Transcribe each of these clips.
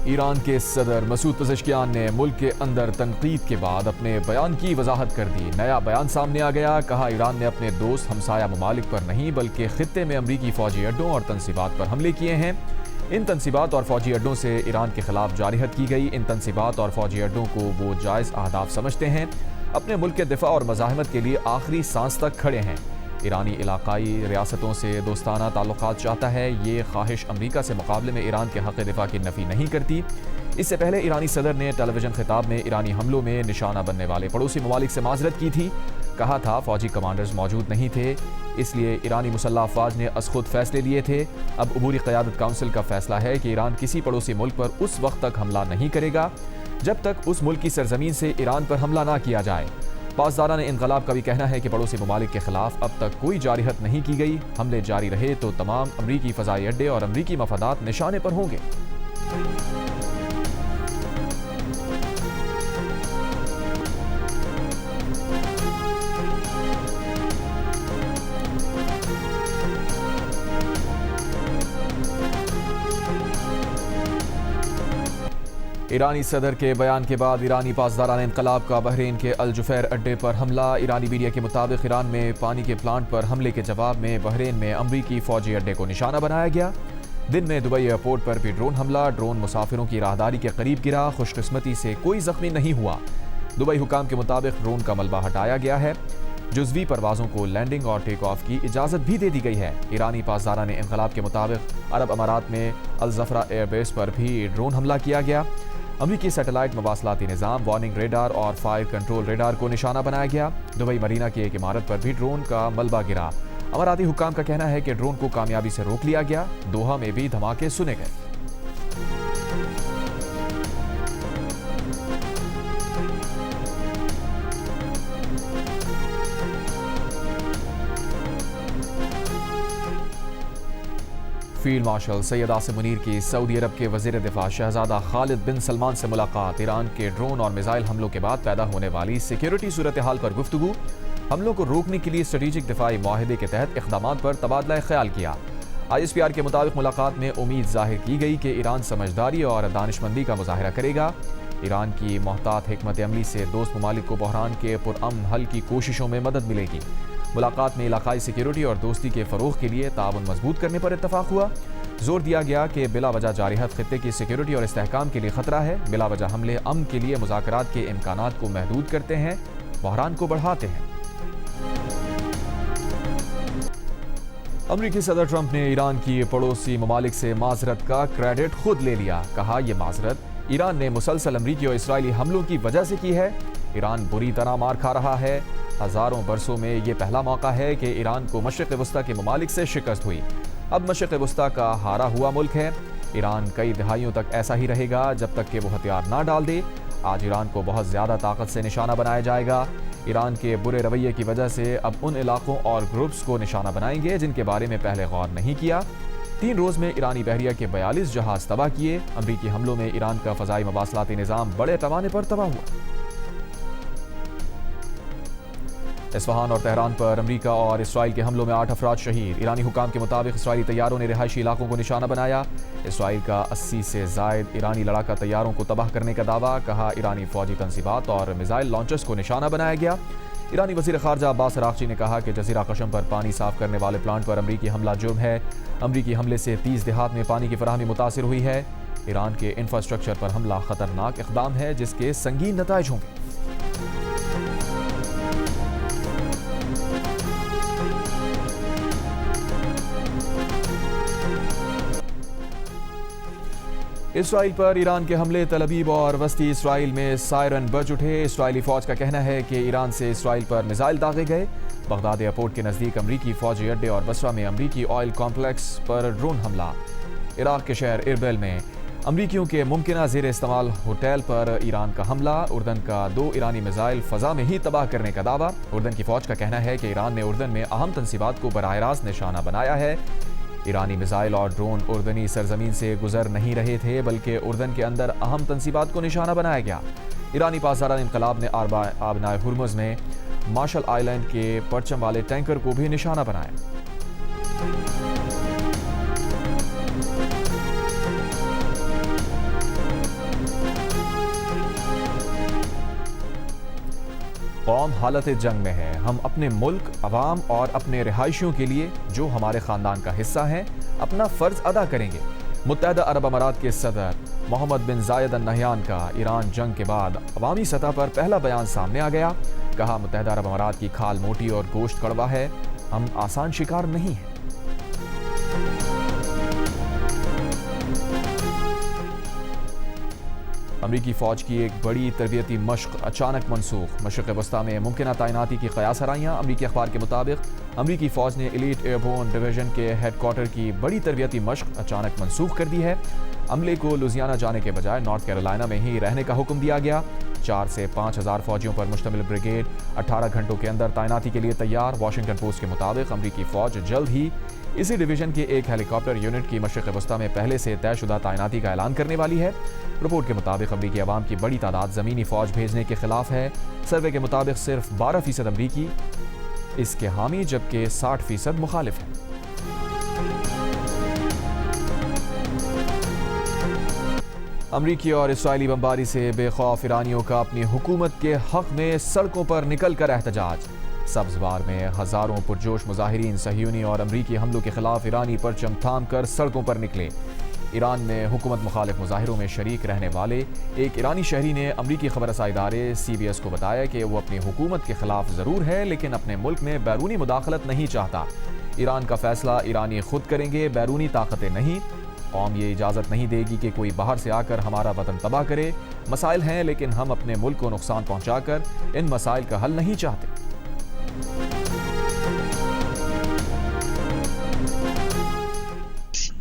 ایران کے صدر Masoud Pezeshkian نے ملک کے اندر تنقید کے بعد اپنے بیان کی وضاحت کر دی۔ نیا بیان سامنے آ گیا، کہا ایران نے اپنے دوست ہمسایہ ممالک پر نہیں بلکہ خطے میں امریکی فوجی اڈوں اور تنصیبات پر حملے کیے ہیں۔ ان تنصیبات اور فوجی اڈوں سے ایران کے خلاف جارحیت کی گئی۔ ان تنصیبات اور فوجی اڈوں کو وہ جائز اہداف سمجھتے ہیں، اپنے ملک کے دفاع اور مزاحمت کے لیے آخری سانس تک کھڑے ہیں۔ ایرانی علاقائی ریاستوں سے دوستانہ تعلقات چاہتا ہے، یہ خواہش امریکہ سے مقابلے میں ایران کے حق دفاع کی نفی نہیں کرتی۔ اس سے پہلے ایرانی صدر نے ٹیلی ویژن خطاب میں ایرانی حملوں میں نشانہ بننے والے پڑوسی ممالک سے معذرت کی تھی۔ کہا تھا فوجی کمانڈرز موجود نہیں تھے، اس لیے ایرانی مسلح افواج نے از خود فیصلے لیے تھے۔ اب عبوری قیادت کونسل کا فیصلہ ہے کہ ایران کسی پڑوسی ملک پر اس وقت تک حملہ نہیں کرے گا جب تک اس ملک کی سرزمین سے ایران پر حملہ نہ کیا جائے۔ پاسداران انقلاب کا بھی کہنا ہے کہ پڑوسی ممالک کے خلاف اب تک کوئی جارحیت نہیں کی گئی۔ حملے جاری رہے تو تمام امریکی فضائی اڈے اور امریکی مفادات نشانے پر ہوں گے۔ ایرانی صدر کے بیان کے بعد ایرانی پاسداران انقلاب کا بحرین کے الجفیر اڈے پر حملہ۔ ایرانی میڈیا کے مطابق ایران میں پانی کے پلانٹ پر حملے کے جواب میں بحرین میں امریکی فوجی اڈے کو نشانہ بنایا گیا۔ دن میں دبئی ایئرپورٹ پر بھی ڈرون حملہ، ڈرون مسافروں کی راہداری کے قریب گرا، خوش قسمتی سے کوئی زخمی نہیں ہوا۔ دبئی حکام کے مطابق ڈرون کا ملبہ ہٹایا گیا ہے، جزوی پروازوں کو لینڈنگ اور ٹیک آف کی اجازت بھی دے دی گئی ہے۔ ایرانی پاسداران انقلاب کے مطابق عرب امارات میں الزفرہ ایئر بیس پر بھی ڈرون حملہ کیا گیا۔ امریکی سیٹلائٹ مواصلاتی نظام، وارننگ ریڈار اور فائر کنٹرول ریڈار کو نشانہ بنایا گیا۔ دبئی مرینا کی ایک عمارت پر بھی ڈرون کا ملبہ گرا۔ اماراتی حکام کا کہنا ہے کہ ڈرون کو کامیابی سے روک لیا گیا۔ دوحہ میں بھی دھماکے سنے گئے۔ فیلڈ مارشل سید عاصم منیر کی سعودی عرب کے وزیر دفاع شہزادہ خالد بن سلمان سے ملاقات۔ ایران کے ڈرون اور میزائل حملوں کے بعد پیدا ہونے والی سیکیورٹی صورتحال پر گفتگو۔ حملوں کو روکنے کے لیے اسٹریٹجک دفاعی معاہدے کے تحت اقدامات پر تبادلہ خیال کیا۔ آئی ایس پی آر کے مطابق ملاقات میں امید ظاہر کی گئی کہ ایران سمجھداری اور دانشمندی کا مظاہرہ کرے گا۔ ایران کی محتاط حکمت عملی سے دوست ممالک کو بحران کے پرامن حل کی کوششوں میں مدد ملے گی۔ ملاقات میں علاقائی سیکیورٹی اور دوستی کے فروغ کے لیے تعاون مضبوط کرنے پر اتفاق ہوا۔ زور دیا گیا کہ بلا وجہ جارحیت خطے کی سیکیورٹی اور استحکام کے لیے خطرہ ہے۔ بلا وجہ حملے امن کے لیے مذاکرات کے امکانات کو محدود کرتے ہیں، بحران کو بڑھاتے ہیں۔ امریکی صدر ٹرمپ نے ایران کی پڑوسی ممالک سے معذرت کا کریڈٹ خود لے لیا۔ کہا یہ معذرت ایران نے مسلسل امریکی اور اسرائیلی حملوں کی وجہ سے کی ہے۔ ایران بری طرح مار کھا رہا ہے۔ ہزاروں برسوں میں یہ پہلا موقع ہے کہ ایران کو مشرق وسطیٰ کے ممالک سے شکست ہوئی۔ اب مشرق وسطیٰ کا ہارا ہوا ملک ہے۔ ایران کئی دہائیوں تک ایسا ہی رہے گا جب تک کہ وہ ہتھیار نہ ڈال دے۔ آج ایران کو بہت زیادہ طاقت سے نشانہ بنایا جائے گا۔ ایران کے برے رویے کی وجہ سے اب ان علاقوں اور گروپس کو نشانہ بنائیں گے جن کے بارے میں پہلے غور نہیں کیا۔ 3 روز میں ایرانی بحریہ کے 42 جہاز تباہ کیے۔ امریکی حملوں میں ایران کا فضائی مواصلاتی نظام بڑے پیمانے پر تباہ ہوا۔ اصفہان اور تہران پر امریکہ اور اسرائیل کے حملوں میں 8 افراد شہید۔ ایرانی حکام کے مطابق اسرائیلی طیاروں نے رہائشی علاقوں کو نشانہ بنایا۔ اسرائیل کا 80 سے زائد ایرانی لڑاکا طیاروں کو تباہ کرنے کا دعویٰ۔ کہا ایرانی فوجی تنصیبات اور میزائل لانچرز کو نشانہ بنایا گیا۔ ایرانی وزیر خارجہ عباس عراقچی نے کہا کہ جزیرہ قشم پر پانی صاف کرنے والے پلانٹ پر امریکی حملہ جرم ہے۔ امریکی حملے سے 30 دیہات میں پانی کی فراہمی متاثر ہوئی ہے۔ ایران کے انفراسٹرکچر پر حملہ خطرناک اقدام ہے جس کے سنگین نتائج ہوں گے۔ اسرائیل پر ایران کے حملے، تل ابیب اور وسطی اسرائیل میں سائرن بج اٹھے۔ اسرائیلی فوج کا کہنا ہے کہ ایران سے اسرائیل پر میزائل داغے گئے۔ بغداد ایئرپورٹ کے نزدیک امریکی فوجی اڈے اور بصرہ میں امریکی آئل کمپلیکس پر ڈرون حملہ۔ عراق کے شہر اربل میں امریکیوں کے ممکنہ زیر استعمال ہوٹل پر ایران کا حملہ۔ اردن کا 2 ایرانی میزائل فضا میں ہی تباہ کرنے کا دعویٰ۔ اردن کی فوج کا کہنا ہے کہ ایران نے اردن میں اہم تنصیبات کو براہ راست نشانہ بنایا ہے۔ ایرانی میزائل اور ڈرون اردنی سرزمین سے گزر نہیں رہے تھے بلکہ اردن کے اندر اہم تنصیبات کو نشانہ بنایا گیا۔ ایرانی پاسداران انقلاب نے آبنائے ہرمز میں مارشل آئی لینڈ کے پرچم والے ٹینکر کو بھی نشانہ بنایا۔ قوم حالت جنگ میں ہے. ہم اپنے ملک، عوام اور اپنے رہائشیوں کے لیے جو ہمارے خاندان کا حصہ ہیں اپنا فرض ادا کریں گے. متحدہ عرب امارات کے صدر محمد بن زاید ال نہیان کا ایران جنگ کے بعد عوامی سطح پر پہلا بیان سامنے آ گیا. کہا متحدہ عرب امارات کی کھال موٹی اور گوشت کڑوا ہے. ہم آسان شکار نہیں ہیں. امریکی فوج کی ایک بڑی تربیتی مشق اچانک منسوخ. مشرق وسطی میں ممکنہ تعیناتی کی قیاس آرائیاں. امریکی اخبار کے مطابق امریکی فوج نے ایلیٹ ایئر بورن ڈویژن کے ہیڈ کوارٹر کی بڑی تربیتی مشق اچانک منسوخ کر دی ہے. عملے کو لوزیانہ جانے کے بجائے نارتھ کیرولائنا میں ہی رہنے کا حکم دیا گیا. 4 سے 5 ہزار فوجیوں پر مشتمل بریگیڈ 18 گھنٹوں کے اندر تعیناتی کے لیے تیار. واشنگٹن پوسٹ کے مطابق امریکی فوج جلد ہی اسی ڈویژن کے ایک ہیلی کاپٹر یونٹ کی مشرق وسطی میں پہلے سے طے شدہ تعیناتی کا اعلان کرنے والی ہے. رپورٹ کے مطابق امریکی عوام کی بڑی تعداد زمینی فوج بھیجنے کے خلاف ہے. سروے کے مطابق صرف 12% امریکی اس کے حامی جبکہ 60% مخالف ہیں. امریکی اور اسرائیلی بمباری سے بے خوف ایرانیوں کا اپنی حکومت کے حق میں سڑکوں پر نکل کر احتجاج. سبز بار میں ہزاروں پرجوش مظاہرین صہیونی اور امریکی حملوں کے خلاف ایرانی پرچم تھام کر سڑکوں پر نکلے. ایران میں حکومت مخالف مظاہروں میں شریک رہنے والے ایک ایرانی شہری نے امریکی خبر رساں ادارے CBS کو بتایا کہ وہ اپنی حکومت کے خلاف ضرور ہے لیکن اپنے ملک میں بیرونی مداخلت نہیں چاہتا. ایران کا فیصلہ ایرانی خود کریں گے، بیرونی طاقتیں نہیں. قوم یہ اجازت نہیں دے گی کہ کوئی باہر سے آ کر ہمارا وطن تباہ کرے. مسائل ہیں لیکن ہم اپنے ملک کو نقصان پہنچا کر ان مسائل کا حل نہیں چاہتے.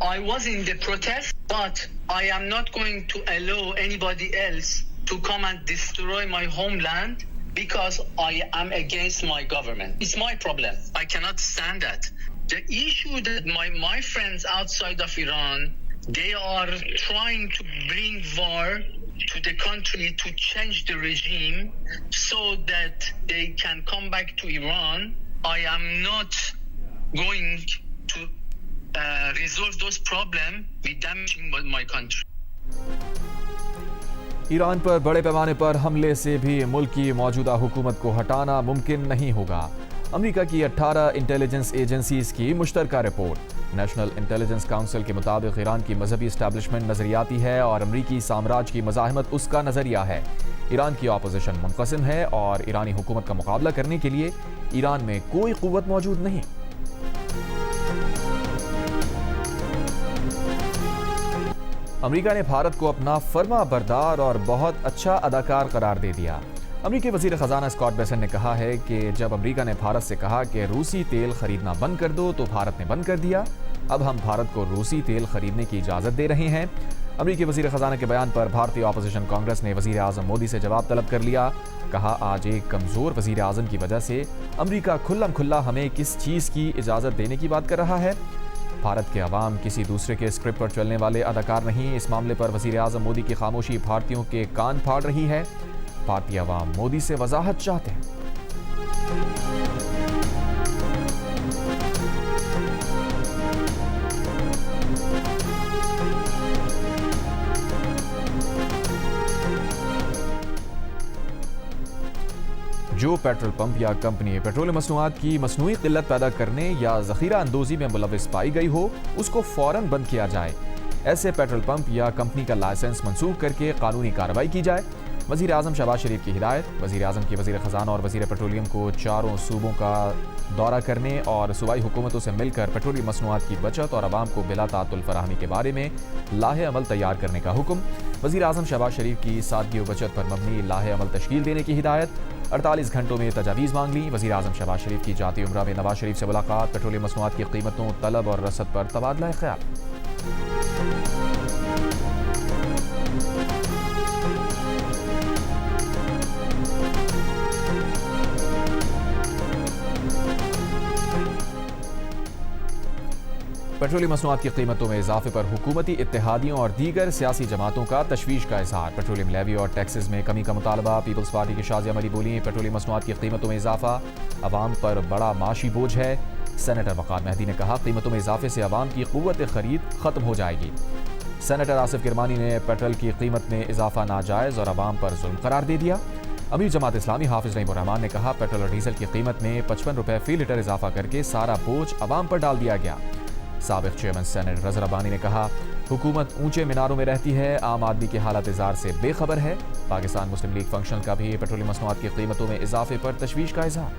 I was in the protest, but I am not going to allow anybody else to come and destroy my homeland because I am against my government. It's my problem. I cannot stand that. The issue that my friends outside of Iran, they are trying to bring war to the country to change the regime so that they can come back to Iran. I am not going to resolve those problems with damaging my country. Iran پر بڑے پیمانے پر حملے سے بھی ملک کی موجودہ حکومت کو ہٹانا ممکن نہیں ہوگا. امریکہ کی 18 انٹیلیجنس ایجنسیز کی مشترکہ رپورٹ. نیشنل انٹیلیجنس کونسل کے مطابق ایران کی مذہبی اسٹیبلشمنٹ نظریاتی ہے اور امریکی سامراج کی مزاحمت اس کا نظریہ ہے. ایران کی اپوزیشن منقسم ہے اور ایرانی حکومت کا مقابلہ کرنے کے لیے ایران میں کوئی قوت موجود نہیں. امریکہ نے بھارت کو اپنا فرما بردار اور بہت اچھا اداکار قرار دے دیا. امریکی وزیر خزانہ اسکاٹ بیسنٹ نے کہا ہے کہ جب امریکہ نے بھارت سے کہا کہ روسی تیل خریدنا بند کر دو تو بھارت نے بند کر دیا. اب ہم بھارت کو روسی تیل خریدنے کی اجازت دے رہے ہیں. امریکی وزیر خزانہ کے بیان پر بھارتی اپوزیشن کانگریس نے وزیر اعظم مودی سے جواب طلب کر لیا. کہا آج ایک کمزور وزیر اعظم کی وجہ سے امریکہ کھلم کھلا ہمیں کس چیز کی اجازت دینے کی بات کر رہا ہے. بھارت کے عوام کسی دوسرے کے اسکرپٹ پر چلنے والے اداکار نہیں. اس معاملے پر وزیر اعظم مودی کی خاموشی بھارتیوں کے کان پھاڑ رہی ہے. بھارتی عوام مودی سے وضاحت چاہتے ہیں. جو پیٹرول پمپ یا کمپنی پیٹرولیم مصنوعات کی مصنوعی قلت پیدا کرنے یا ذخیرہ اندوزی میں ملوث پائی گئی ہو اس کو فوراً بند کیا جائے. ایسے پیٹرول پمپ یا کمپنی کا لائسنس منسوخ کر کے قانونی کارروائی کی جائے. وزیر اعظم شہباز شریف کی ہدایت. وزیر اعظم کی وزیر خزانہ اور وزیر پیٹرولیم کو چاروں صوبوں کا دورہ کرنے اور صوبائی حکومتوں سے مل کر پیٹرولیم مصنوعات کی بچت اور عوام کو بلا تعطل فراہمی کے بارے میں لاہ عمل تیار کرنے کا حکم. وزیر اعظم شہباز شریف کی سادگی و بچت پر مبنی لاہ عمل تشکیل دینے کی ہدایت. 48 گھنٹوں میں تجاویز مانگ لی. وزیر اعظم شہباز شریف کی جاتی عمرہ میں نواز شریف سے ملاقات. پیٹرولیم مصنوعات کی قیمتوں، طلب اور رسد پر تبادلہ خیال. پیٹرولیم مصنوعات کی قیمتوں میں اضافے پر حکومتی اتحادیوں اور دیگر سیاسی جماعتوں کا تشویش کا اظہار. پیٹرولیم لیوی اور ٹیکسز میں کمی کا مطالبہ. پیپلز پارٹی کی شازیہ مری بولیں پیٹرولیم مصنوعات کی قیمتوں میں اضافہ عوام پر بڑا معاشی بوجھ ہے. سینیٹر وقار مہدی نے کہا قیمتوں میں اضافے سے عوام کی قوت خرید ختم ہو جائے گی. سینیٹر آصف کرمانی نے پیٹرول کی قیمت میں اضافہ ناجائز اور عوام پر ظلم قرار دے دیا. امیر جماعت اسلامی حافظ نعیم الرحمان نے کہا پیٹرول اور ڈیزل کی قیمت میں 55 روپے فی لیٹر اضافہ کر کے سارا بوجھ عوام پر ڈال دیا گیا۔ سابق چیئرمین سینٹ رضا ربانی نے کہا حکومت اونچے میناروں میں رہتی ہے، عام آدمی کی حالت زار سے بے خبر ہے۔ پاکستان مسلم لیگ فنکشن کا بھی پیٹرولیم مصنوعات کی قیمتوں میں اضافے پر تشویش کا اظہار۔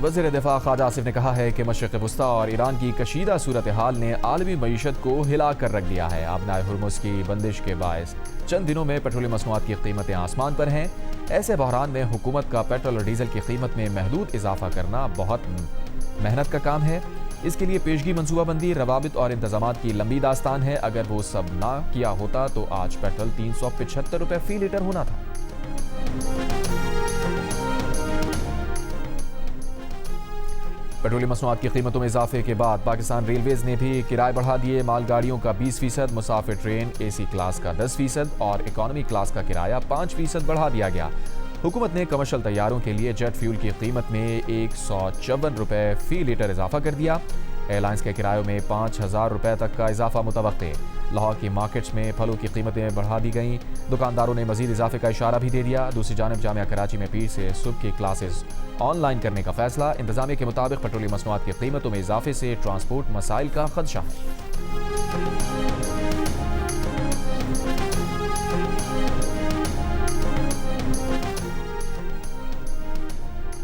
وزیر دفاع خواجہ آصف نے کہا ہے کہ مشرق وسطیٰ اور ایران کی کشیدہ صورتحال نے عالمی معیشت کو ہلا کر رکھ دیا ہے۔ آبنائے ہرمز کی بندش کے باعث چند دنوں میں پیٹرولیم مصنوعات کی قیمتیں آسمان پر ہیں۔ ایسے بحران میں حکومت کا پیٹرول اور ڈیزل کی قیمت میں محدود اضافہ کرنا بہت محنت کا کام ہے۔ اس کے لیے پیشگی منصوبہ بندی، روابط اور انتظامات کی لمبی داستان ہے۔ اگر وہ سب نہ کیا ہوتا تو آج پیٹرول 375 روپے فی لیٹر ہونا تھا۔ پیٹرولیم مصنوعات کی قیمتوں میں اضافے کے بعد پاکستان ریلویز نے بھی کرائے بڑھا دیے۔ مال گاڑیوں کا 20%، مسافر ٹرین اے سی کلاس کا 10% اور اکانومی کلاس کا کرایہ 5% بڑھا دیا گیا۔ حکومت نے کمرشل طیاروں کے لیے جیٹ فیول کی قیمت میں 154 روپے فی لیٹر اضافہ کر دیا۔ ایئر لائنز کے کرایوں میں 5000 روپے تک کا اضافہ متوقع۔ لاہور کی مارکیٹس میں پھلوں کی قیمتیں بڑھا دی گئیں۔ دکانداروں نے مزید اضافے کا اشارہ بھی دے دیا۔ دوسری جانب جامعہ کراچی میں پیر سے صبح کی کلاسز آن لائن کرنے کا فیصلہ۔ انتظامیہ کے مطابق پیٹرولیم مصنوعات کی قیمتوں میں اضافے سے ٹرانسپورٹ مسائل کا خدشہ ہے۔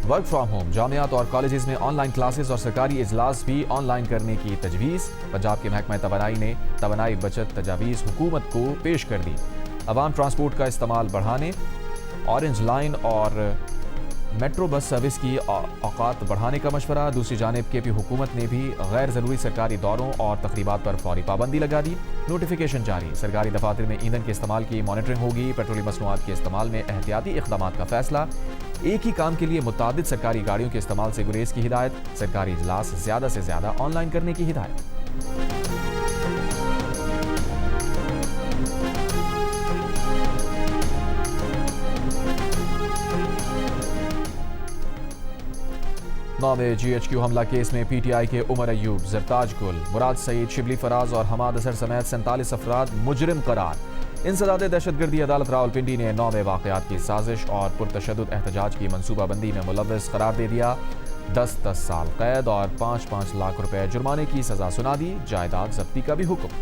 ورک فرام ہوم، جامعات اور کالجز میں آن لائن کلاسز اور سرکاری اجلاس بھی آن لائن کرنے کی تجویز۔ پنجاب کے محکمہ توانائی نے توانائی بچت تجاویز حکومت کو پیش کر دی۔ عوام ٹرانسپورٹ کا استعمال بڑھانے، اورنج لائن اور میٹرو بس سروس کی اوقات بڑھانے کا مشورہ۔ دوسری جانب کے پی حکومت نے بھی غیر ضروری سرکاری دوروں اور تقریبات پر فوری پابندی لگا دی۔ نوٹیفیکیشن جاری، سرکاری دفاتر میں ایندھن کے استعمال کی مانیٹرنگ ہوگی۔ پیٹرولیم مصنوعات کے استعمال میں احتیاطی اقدامات کا فیصلہ۔ ایک ہی کام کے لیے متعدد سرکاری گاڑیوں کے استعمال سے گریز کی ہدایت۔ سرکاری اجلاس زیادہ سے زیادہ آن لائن کرنے کی ہدایت۔ میں جی ایچ کیو حملہ کیس میں پی ٹی آئی کے عمر ایوب، زرتاج گل، مراد سعید، شبلی فراز اور حماد اظہر سمیت 47 افراد مجرم قرار۔ انسداد دہشت گردی عدالت راولپنڈی نے 9 واقعات کی سازش اور پرتشدد احتجاج کی منصوبہ بندی میں ملوث قرار دے دیا۔ 10 سال قید اور 5 لاکھ روپے جرمانے کی سزا سنا دی۔ جائیداد ضبطی کا بھی حکم۔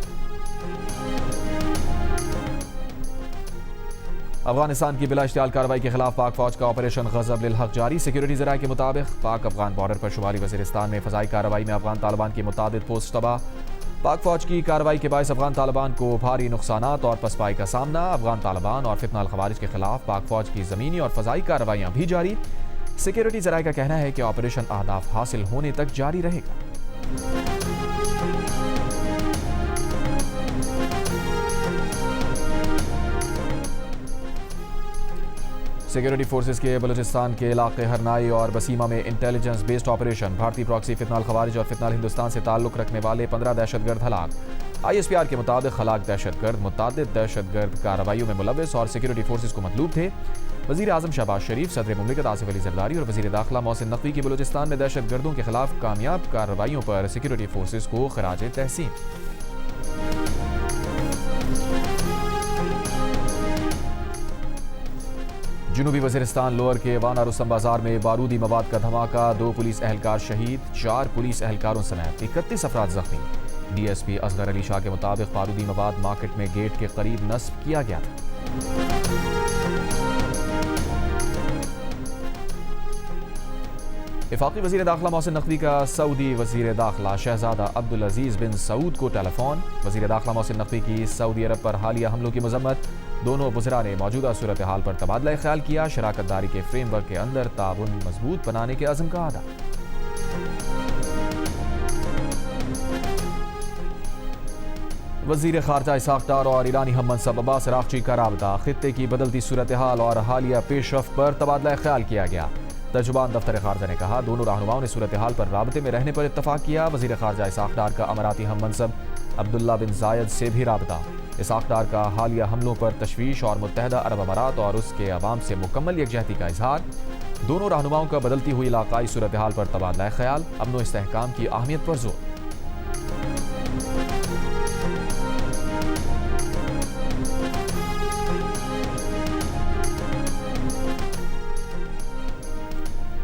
افغانستان کی بلا اشتعال کارروائی کے خلاف پاک فوج کا آپریشن غضب للحق جاری۔ سیکیورٹی ذرائع کے مطابق پاک افغان بارڈر پر شمالی وزیرستان میں فضائی کارروائی میں افغان طالبان کی متعدد پوسٹ تباہ۔ پاک فوج کی کارروائی کے باعث افغان طالبان کو بھاری نقصانات اور پسپائی کا سامنا۔ افغان طالبان اور فتنہ الخوارج کے خلاف پاک فوج کی زمینی اور فضائی کارروائیاں بھی جاری۔ سیکیورٹی ذرائع کا کہنا ہے کہ آپریشن اہداف حاصل ہونے تک جاری رہے گا۔ سیکیورٹی فورسز کے بلوچستان کے علاقے ہرنائی اور بسیمہ میں انٹیلیجنس بیسڈ آپریشن۔ بھارتی پراکسی فتنہ الخوارج اور فتنہ الہندوستان سے تعلق رکھنے والے 15 دہشت گرد ہلاک۔ آئی ایس پی آر کے مطابق ہلاک دہشت گرد متعدد دہشت گرد کارروائیوں میں ملوث اور سیکیورٹی فورسز کو مطلوب تھے۔ وزیر اعظم شہباز شریف، صدر مملکت آصف علی زرداری اور وزیر داخلہ محسن نقوی کی بلوچستان میں دہشت گردوں کے خلاف کامیاب کارروائیوں پر سیکیورٹی فورسز کو خراج تحسین۔ جنوبی وزیرستان لوئر کے وانا رستم بازار میں بارودی مواد کا دھماکہ، 2 پولیس اہلکار شہید، 4 پولیس اہلکاروں سمیت 31 افراد زخمی۔ D S P Asghar Ali Shah کے مطابق بارودی مواد مارکیٹ میں گیٹ کے قریب نصب کیا گیا تھا۔ وفاقی وزیر داخلہ محسن نقوی کا سعودی وزیر داخلہ شہزادہ عبدالعزیز بن سعود کو ٹیلی فون۔ وزیر داخلہ محسن نقوی کی سعودی عرب پر حالیہ حملوں کی مذمت۔ دونوں وزراء نے موجودہ صورتحال پر تبادلہ خیال کیا۔ شراکت داری کے فریم ورک کے اندر تعاون مضبوط بنانے کے عزم کا اعادہ۔ وزیر خارجہ اسحاق ڈار اور ایرانی ہم منصب عباس عراقچی کا رابطہ۔ خطے کی بدلتی صورتحال اور حالیہ پیش رفت پر تبادلہ خیال کیا گیا۔ ترجمان دفتر خارجہ نے کہا دونوں رہنماؤں نے صورتحال پر رابطے میں رہنے پر اتفاق کیا۔ وزیر خارجہ اسحاق ڈار کا اماراتی ہم منصب عبداللہ بن زائد سے بھی رابطہ۔ اس ساختار کا حالیہ حملوں پر تشویش اور متحدہ عرب امارات اور اس کے عوام سے مکمل یکجہتی کا اظہار، دونوں رہنماؤں کا بدلتی ہوئی علاقائی صورتحال پر تبادلہ خیال، امن و استحکام کی اہمیت پر زور۔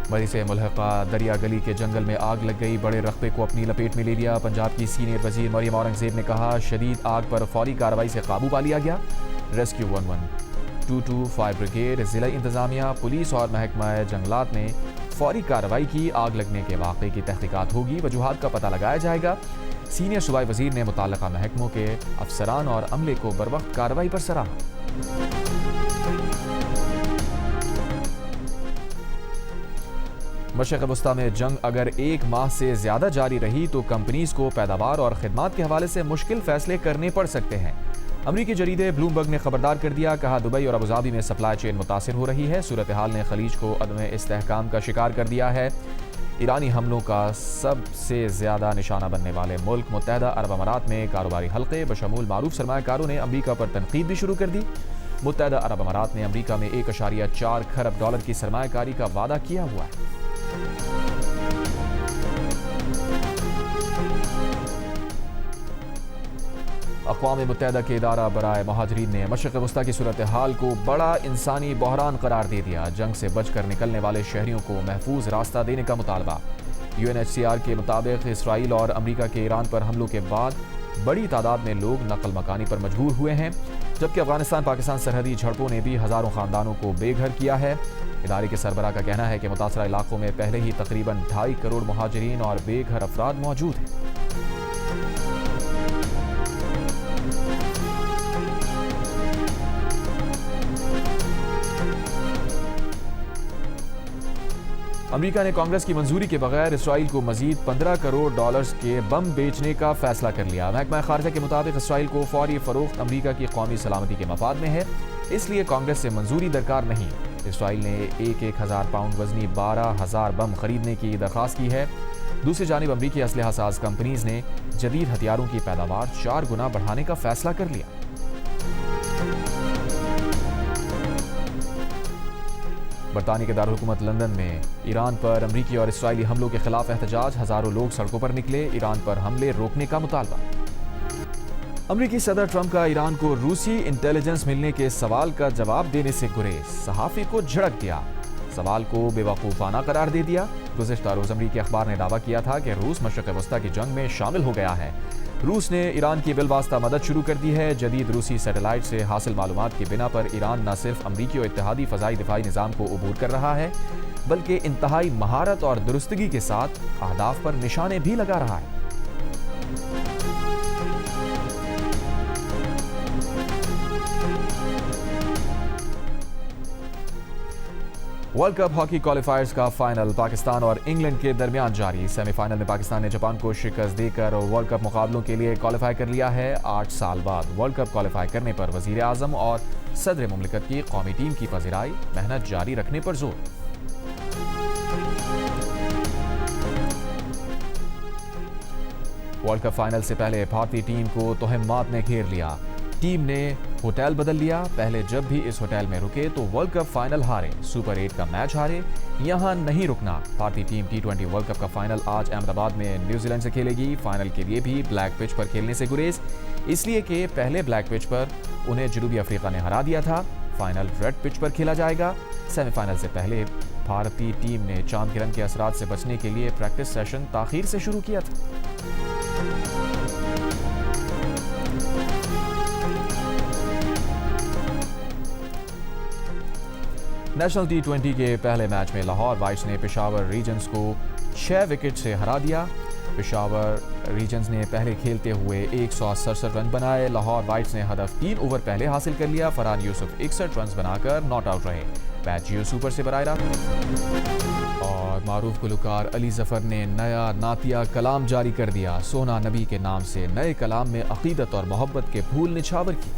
مری سے ملحقہ دریا گلی کے جنگل میں آگ لگ گئی، بڑے رقبے کو اپنی لپیٹ میں لے لیا۔ پنجاب کی سینئر وزیر مریم اورنگزیب نے کہا شدید آگ پر فوری کارروائی سے قابو پا لیا گیا۔ ریسکیو 1122 فائر بریگیڈ، ضلع انتظامیہ، پولیس اور محکمہ جنگلات نے فوری کارروائی کی۔ آگ لگنے کے واقعے کی تحقیقات ہوگی، وجوہات کا پتہ لگایا جائے گا۔ سینئر صوبائی وزیر نے متعلقہ محکموں کے افسران اور عملے کو بروقت کارروائی پر سراہا۔ مشرق وسطیٰ میں جنگ اگر 1 ماہ سے زیادہ جاری رہی تو کمپنیز کو پیداوار اور خدمات کے حوالے سے مشکل فیصلے کرنے پڑ سکتے ہیں۔ امریکی جریدے بلومبرگ نے خبردار کر دیا، کہا دبئی اور ابوظہبی میں سپلائی چین متاثر ہو رہی ہے۔ صورتحال نے خلیج کو عدم استحکام کا شکار کر دیا ہے۔ ایرانی حملوں کا سب سے زیادہ نشانہ بننے والے ملک متحدہ عرب امارات میں کاروباری حلقے بشمول معروف سرمایہ کاروں نے امریکہ پر تنقید بھی شروع کر دی۔ متحدہ عرب امارات نے امریکہ میں $1.4 کھرب کی سرمایہ کاری کا وعدہ کیا ہوا ہے۔ اقوام متحدہ کے ادارہ برائے مہاجرین نے مشرق وسطیٰ کی صورتحال کو بڑا انسانی بحران قرار دے دیا۔ جنگ سے بچ کر نکلنے والے شہریوں کو محفوظ راستہ دینے کا مطالبہ۔ UNHCR کے مطابق اسرائیل اور امریکہ کے ایران پر حملوں کے بعد بڑی تعداد میں لوگ نقل مکانی پر مجبور ہوئے ہیں، جبکہ افغانستان پاکستان سرحدی جھڑپوں نے بھی ہزاروں خاندانوں کو بے گھر کیا ہے۔ ادارے کے سربراہ کا کہنا ہے کہ متاثرہ علاقوں میں پہلے ہی تقریباً 2.5 کروڑ مہاجرین اور بے گھر افراد موجود ہیں۔ امریکہ نے کانگریس کی منظوری کے بغیر اسرائیل کو مزید $15 کروڑ کے بم بیچنے کا فیصلہ کر لیا۔ محکمہ خارجہ کے مطابق اسرائیل کو فوری فروخت امریکہ کی قومی سلامتی کے مفاد میں ہے، اس لیے کانگریس سے منظوری درکار نہیں۔ اسرائیل نے 1,000 پاؤنڈ وزنی 12,000 بم خریدنے کی درخواست کی ہے۔ دوسری جانب امریکی اسلحہ ساز کمپنیز نے جدید ہتھیاروں کی پیداوار 4 گنا بڑھانے کا فیصلہ کر لیا۔ برطانیہ کے دارالحکومت لندن میں ایران پر امریکی اور اسرائیلی حملوں کے خلاف احتجاج، ہزاروں لوگ سڑکوں پر نکلے، ایران پر حملے روکنے کا مطالبہ۔ امریکی صدر ٹرمپ کا ایران کو روسی انٹیلیجنس ملنے کے سوال کا جواب دینے سے گریز، صحافی کو جھڑک دیا، سوال کو بے وقوفانہ قرار دے دیا۔ گزشتہ روز امریکی اخبار نے دعویٰ کیا تھا کہ روس مشرق وسطیٰ کی جنگ میں شامل ہو گیا ہے۔ روس نے ایران کی بالواسطہ مدد شروع کر دی ہے۔ جدید روسی سیٹلائٹ سے حاصل معلومات کی بنا پر ایران نہ صرف امریکی اور اتحادی فضائی دفاعی نظام کو عبور کر رہا ہے، بلکہ انتہائی مہارت اور درستگی کے ساتھ اہداف پر نشانے بھی لگا رہا ہے۔ ورلڈ کپ ہاکی کوالیفائرز کا فائنل پاکستان اور انگلینڈ کے درمیان جاری۔ سیمی فائنل میں پاکستان نے جاپان کو شکست دے کر ورلڈ کپ مقابلوں کے لیے کوالیفائی کر لیا ہے۔ 8 سال بعد ورلڈ کپ کوالیفائی کرنے پر وزیر اعظم اور صدر مملکت کی قومی ٹیم کی پذیرائی، محنت جاری رکھنے پر زور۔ ورلڈ کپ فائنل سے پہلے بھارتی ٹیم کو توہمات نے گھیر لیا۔ ٹیم نے ہوٹل بدل لیا، پہلے جب بھی اس ہوٹل میں رکے تو ورلڈ کپ فائنل ہارے، سپر 8 کا میچ ہارے، یہاں نہیں رکنا۔ بھارتی ٹیم T20 ورلڈ کپ کا فائنل آج احمد آباد میں نیوزی لینڈ سے کھیلے گی۔ فائنل کے لیے بھی بلیک پچ پر کھیلنے سے گریز، اس لیے کہ پہلے بلیک پچ پر انہیں جنوبی افریقہ نے ہرا دیا تھا۔ فائنل ریڈ پچ پر کھیلا جائے گا۔ سیمی فائنل سے پہلے بھارتی ٹیم نے چاند گرہن کے اثرات سے بچنے کے لیے پریکٹس سیشن تاخیر سے شروع کیا تھا۔ نیشنل T20 کے پہلے میچ میں لاہور وائٹس نے پشاور ریجنز کو 6 وکٹ سے ہرا دیا۔ پشاور ریجنز نے پہلے کھیلتے ہوئے 167 رن بنائے۔ لاہور وائٹس نے ہدف 3 اوور پہلے حاصل کر لیا۔ فرحان یوسف 61 رنز بنا کر ناٹ آؤٹ رہے۔ میچ جیو سپر سے براہ راست۔ اور معروف گلوکار علی ظفر نے نیا نعتیہ کلام جاری کر دیا۔ سونا نبی کے نام سے نئے کلام میں عقیدت اور محبت کے پھول نچھاور کی۔